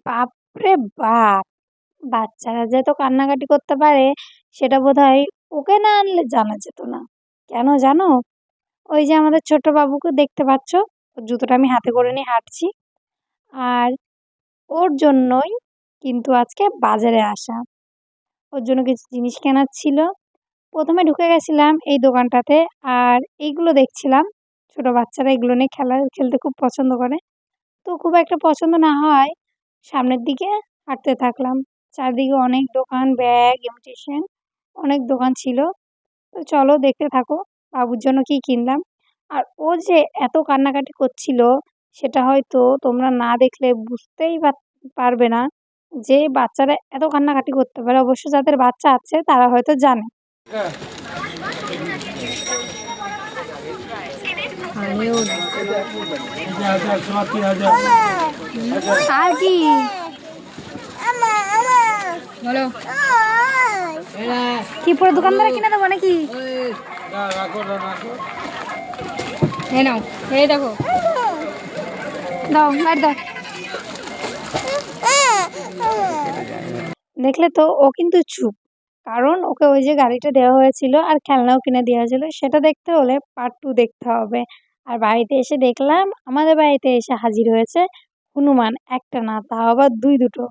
বাপরে বাপ! বাচ্চারা যে এত কান্নাকাটি করতে পারে সেটা বোধহয় ওকে না আনলে জানা যেত না। কেন জানো? ওই যে আমাদের ছোট্ট বাবুকে দেখতে পাচ্ছ? ওর জুতোটা আমি হাতে করে নিয়ে হাঁটছি। আর ওর জন্যই কিন্তু আজকে বাজারে আসা। ওর জন্য কিছু জিনিস কেনার ছিল। ১ম এ ঢুকে গেছিলাম এই দোকানটাতে আর এইগুলো দেখছিলাম। ছোট বাচ্চারা এগুলো নিয়ে খেলতে খুব পছন্দ করে। তো খুব একটা পছন্দ না হওয়ায় সামনের দিকে হাঁটতে থাকলাম। চারদিকে অনেক দোকান, ব্যাগ, ইমিটেশন অনেক দোকান ছিল। তো চলো দেখতে থাকো বাবুর জন্য কি কিনলাম। আর ও যে এত কান্নাকাটি করছিল সেটা হয়তো তোমরা না দেখলে বুঝতেই পারবে না যে বাচ্চারা এত কান্নাকাটি করতে পারে। অবশ্য যাদের বাচ্চা আছে তারা হয়তো জানে। আর কি বলো কি পুরো দোকানদারা কিনে দেবো নাকি? নাও এই দেখো দাও আর দাও। দেখলে তো ও কিন্তু চুপ। কারণ ওকে ওই যে গাড়িটা দেওয়া হয়েছিল আর খেলনাও কিনে দেওয়া হয়েছিল সেটা দেখতে হলে পার্ট 2 দেখতে হবে। আর বাড়িতে এসে দেখলাম আমাদের বাড়িতে এসে হাজির হয়েছে হনুমান। একটা না তাও আবার ২ দুটো।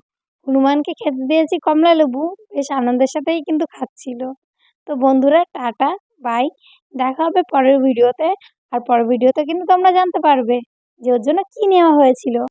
হনুমানকে খেতে দিয়েছি কমলা লেবু, বেশ আনন্দের সাথেই কিন্তু খাচ্ছিল। তো বন্ধুরা টাটা, বাই। দেখা হবে পরের ভিডিওতে। আর পরের ভিডিওতে কিন্তু তোমরা জানতে পারবে যে ওর জন্য কি নেওয়া হয়েছিল।